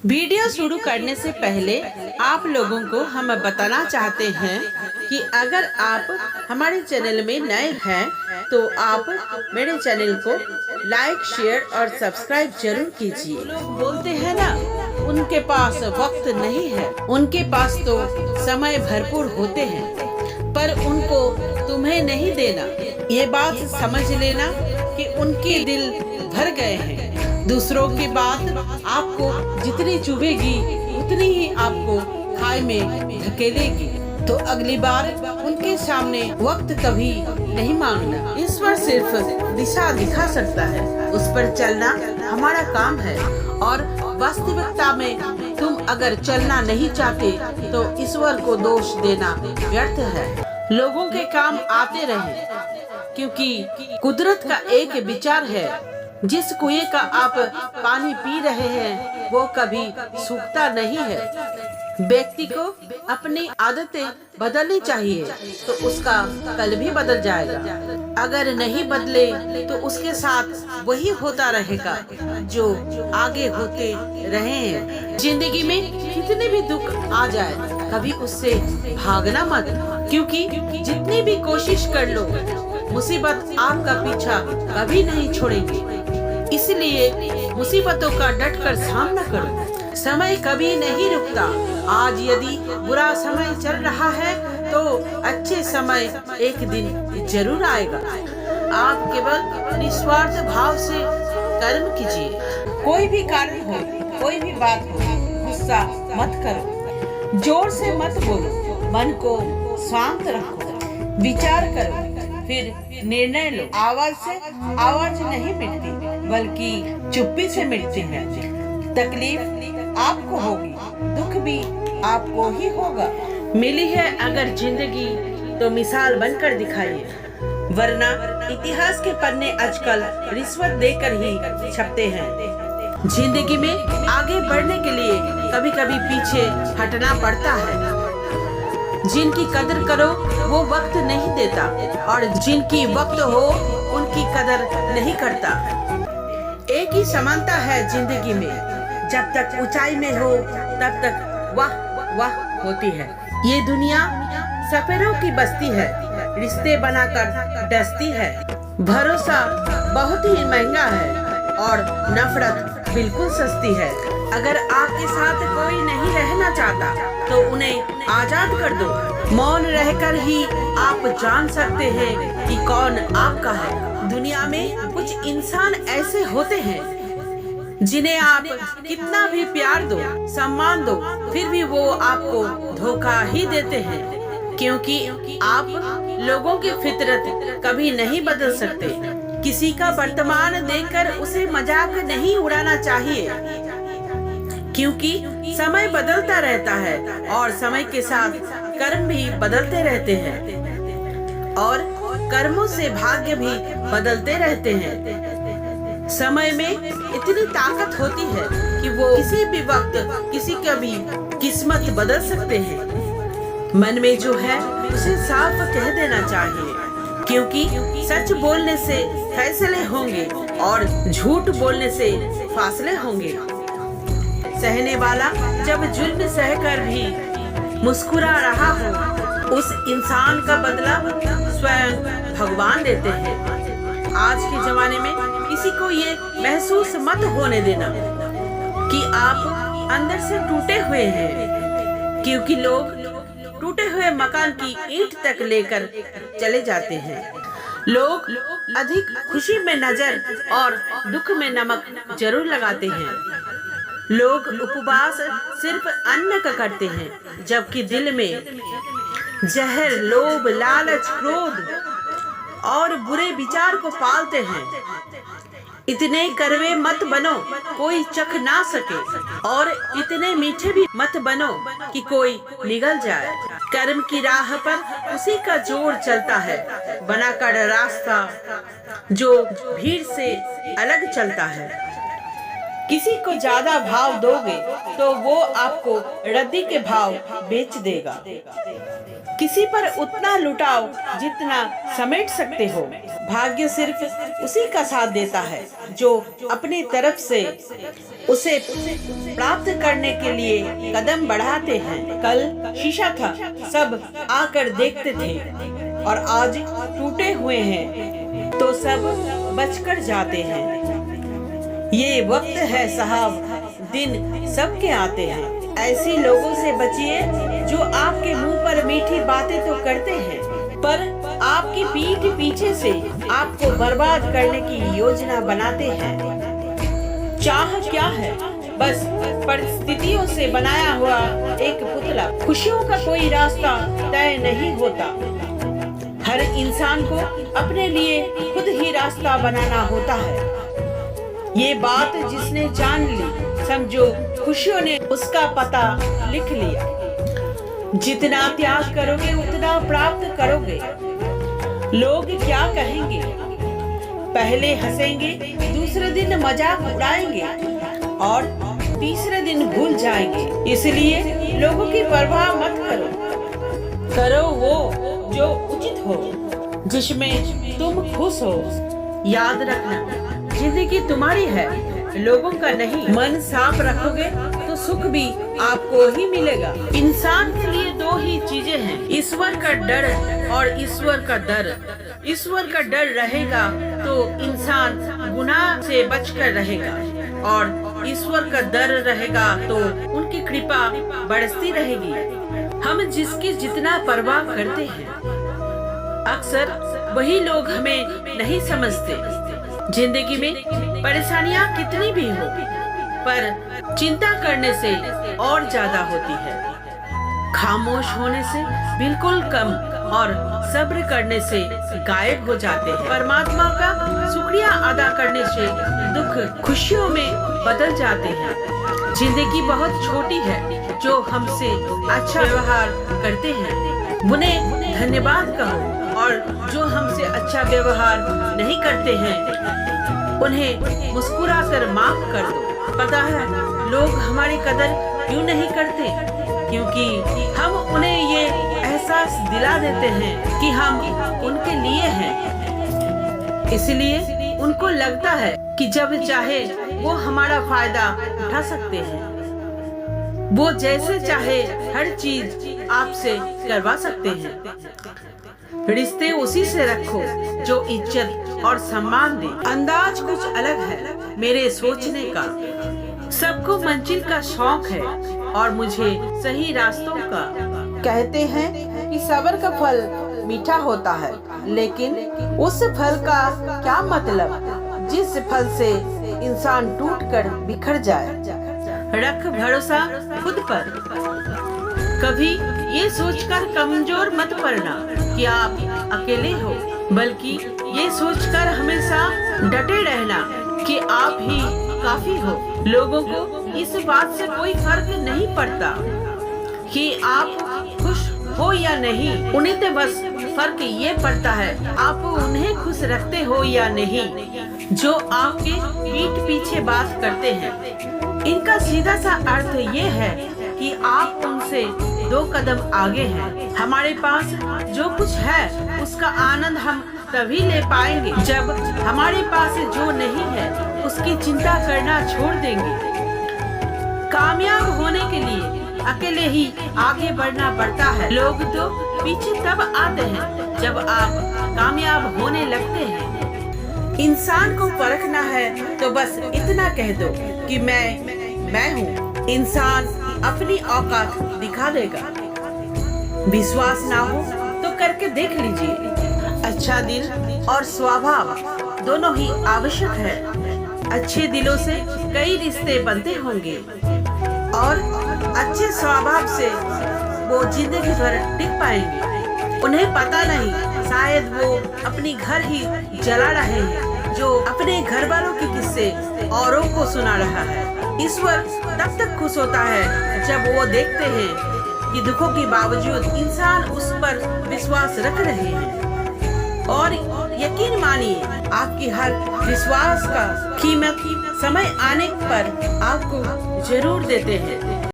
Video शुरू करने से पहले आप लोगों को हम बताना चाहते हैं कि अगर आप हमारे चैनल में नए हैं तो आप मेरे चैनल को लाइक, शेयर और सब्सक्राइब जरूर कीजिए। लोग बोलते हैं ना, उनके पास वक्त नहीं है, उनके पास तो समय भरपूर होते हैं, पर उनको तुम्हें नहीं देना। ये बात समझ लेना कि उनके दिल भर गए हैं। दूसरों की बात आपको जितनी चुभेगी उतनी ही आपको खाई में धकेलेगी। तो अगली बार उनके सामने वक्त कभी नहीं मांगना। ईश्वर सिर्फ दिशा दिखा सकता है, उस पर चलना हमारा काम है। और वास्तविकता में तुम अगर चलना नहीं चाहते तो ईश्वर को दोष देना व्यर्थ है। लोगों के काम आते रहे, क्योंकि कुदरत का एक विचार है, जिस कुएं का आप पानी पी रहे हैं वो कभी सूखता नहीं है। व्यक्ति को अपनी आदतें बदलनी चाहिए तो उसका कल भी बदल जाएगा। अगर नहीं बदले तो उसके साथ वही होता रहेगा जो आगे होते रहे हैं। जिंदगी में कितने भी दुख आ जाए, कभी उससे भागना मत, क्योंकि जितनी भी कोशिश कर लो मुसीबत आपका पीछा कभी नहीं छोड़ेगी। इसलिए मुसीबतों का डटकर सामना करो। समय कभी नहीं रुकता। आज यदि बुरा समय चल रहा है तो अच्छे समय एक दिन जरूर आएगा। आप केवल निस्वार्थ भाव से कर्म कीजिए। कोई भी कार्य हो, कोई भी बात हो, गुस्सा मत करो, जोर से मत बोलो, मन को शांत रखो, विचार करो, फिर निर्णय लो। आवाज से आवाज नहीं मिटती, बल्कि चुप्पी से मिटती है। तकलीफ आपको होगी, दुख भी आपको ही होगा। मिली है अगर जिंदगी तो मिसाल बनकर दिखाइए, वरना इतिहास के पन्ने आजकल रिश्वत देकर ही छपते हैं। जिंदगी में आगे बढ़ने के लिए कभी कभी पीछे हटना पड़ता है। जिनकी कदर करो वो वक्त नहीं देता, और जिनकी वक्त हो उनकी कदर नहीं करता। एक ही समानता है जिंदगी में, जब तक ऊंचाई में हो तब तक वाह वाह होती है। ये दुनिया सफेरों की बस्ती है, रिश्ते बनाकर डसती है। भरोसा बहुत ही महंगा है और नफरत बिल्कुल सस्ती है। अगर आपके साथ कोई नहीं रहना चाहता तो उन्हें आजाद कर दो। मौन रहकर ही आप जान सकते हैं कि कौन आपका है। दुनिया में कुछ इंसान ऐसे होते हैं जिन्हें आप कितना भी प्यार दो, सम्मान दो, फिर भी वो आपको धोखा ही देते हैं, क्योंकि आप लोगों की फितरत कभी नहीं बदल सकते। किसी का वर्तमान देखकर उसे मजाक नहीं उड़ाना चाहिए, क्योंकि समय बदलता रहता है और समय के साथ कर्म भी बदलते रहते हैं और कर्मों से भाग्य भी बदलते रहते हैं। समय में इतनी ताकत होती है कि वो किसी भी वक्त किसी का भी किस्मत बदल सकते हैं। मन में जो है उसे साफ कह देना चाहिए, क्योंकि सच बोलने से फैसले होंगे और झूठ बोलने से फासले होंगे। सहने वाला जब जुल्म सहकर भी मुस्कुरा रहा हो, उस इंसान का बदला स्वयं भगवान देते हैं। आज के जमाने में किसी को ये महसूस मत होने देना कि आप अंदर से टूटे हुए हैं, क्योंकि लोग टूटे हुए मकान की ईंट तक लेकर चले जाते हैं। लोग अधिक खुशी में नजर और दुख में नमक जरूर लगाते हैं। लोग उपवास सिर्फ अन्न का करते हैं, जबकि दिल में जहर, लोभ, लालच, क्रोध और बुरे विचार को पालते हैं। इतने कड़वे मत बनो कोई चख ना सके, और इतने मीठे भी मत बनो कि कोई निगल जाए। कर्म की राह पर उसी का जोर चलता है, बनाकर रास्ता जो भीड़ से अलग चलता है। किसी को ज्यादा भाव दोगे तो वो आपको रद्दी के भाव बेच देगा। किसी पर उतना लुटाओ जितना समेट सकते हो। भाग्य सिर्फ उसी का साथ देता है जो अपनी तरफ से उसे प्राप्त करने के लिए कदम बढ़ाते हैं। कल शीशा था, सब आकर देखते थे, और आज टूटे हुए हैं तो सब बचकर जाते हैं। ये वक्त है साहब, दिन सबके आते हैं। ऐसे लोगों से बचिए जो आपके मुंह पर मीठी बातें तो करते हैं, पर आपकी पीठ पीछे से आपको बर्बाद करने की योजना बनाते हैं। चाह क्या है? बस परिस्थितियों से बनाया हुआ एक पुतला। खुशियों का कोई रास्ता तय नहीं होता। हर इंसान को अपने लिए खुद ही रास्ता बनाना होता है। ये बात जिसने जान ली, समझो खुशियों ने उसका पता लिख लिया। जितना त्याग करोगे उतना प्राप्त करोगे। लोग क्या कहेंगे? पहले हंसेंगे, दूसरे दिन मजाक उड़ाएंगे और तीसरे दिन भूल जाएंगे। इसलिए लोगों की परवाह मत करो। करो वो जो उचित हो, जिसमें तुम खुश हो। याद रखना, जिंदगी तुम्हारी है, लोगों का नहीं। मन साफ रखोगे तो सुख भी आपको ही मिलेगा। इंसान के लिए दो ही चीजें हैं, ईश्वर का डर और ईश्वर का डर। ईश्वर का डर रहेगा तो इंसान गुनाह से बचकर रहेगा, और ईश्वर का डर रहेगा तो उनकी कृपा बरसती रहेगी। हम जिसकी जितना परवाह करते हैं, अक्सर वही लोग हमें नहीं समझते। जिंदगी में परेशानियां कितनी भी हो, पर चिंता करने से और ज्यादा होती है। खामोश होने से बिल्कुल कम और सब्र करने से गायब हो जाते हैं। परमात्मा का शुक्रिया अदा करने से दुख खुशियों में बदल जाते हैं। जिंदगी बहुत छोटी है, जो हमसे अच्छा व्यवहार करते हैं उन्हें धन्यवाद कहो, और जो हमसे अच्छा व्यवहार नहीं करते हैं उन्हें मुस्कुराकर माफ कर दो। पता है लोग हमारी कदर क्यों नहीं करते? क्योंकि हम उन्हें ये एहसास दिला देते हैं कि हम उनके लिए हैं। इसलिए उनको लगता है कि जब चाहे वो हमारा फायदा उठा सकते हैं। वो जैसे चाहे हर चीज आपसे करवा सकते हैं। रिश्ते उसी से रखो जो इज्जत और सम्मान दे। अंदाज कुछ अलग है मेरे सोचने का। सबको मंजिल का शौक है और मुझे सही रास्तों का। कहते हैं कि सब्र का फल मीठा होता है, लेकिन उस फल का क्या मतलब जिस फल से इंसान टूटकर बिखर जाए। रख भरोसा खुद पर। कभी ये सोचकर कमजोर मत पड़ना कि आप अकेले हो, बल्कि ये सोचकर हमेशा डटे रहना कि आप ही काफी हो। लोगों को इस बात से कोई फर्क नहीं पड़ता कि आप खुश हो या नहीं। उन्हें तो बस फर्क ये पड़ता है आप उन्हें खुश रखते हो या नहीं। जो आपके पीठ पीछे बात करते हैं, इनका सीधा सा अर्थ ये है कि आप उनसे 2 कदम आगे हैं। हमारे पास जो कुछ है उसका आनंद हम तभी ले पाएंगे जब हमारे पास जो नहीं है उसकी चिंता करना छोड़ देंगे। कामयाब होने के लिए अकेले ही आगे बढ़ना पड़ता है। लोग तो पीछे तब आते हैं जब आप कामयाब होने लगते हैं। इंसान को परखना है तो बस इतना कह दो कि मैं हूँ। इंसान अपनी औकात दिखा देगा। विश्वास ना हो तो करके देख लीजिए। अच्छा दिल और स्वभाव दोनों ही आवश्यक है। अच्छे दिलों से कई रिश्ते बनते होंगे और अच्छे स्वभाव से वो जिंदगी भर टिक पाएंगे। उन्हें पता नहीं, शायद वो अपनी घर ही जला रहे हैं जो अपने घर वालों के किस्से औरों को सुना रहा है। ईश्वर तब तक खुश होता है जब वो देखते हैं कि दुखों के बावजूद इंसान उस पर विश्वास रख रहे हैं। और यकीन मानिए, आपकी हर विश्वास का कीमत समय आने पर आपको जरूर देते हैं।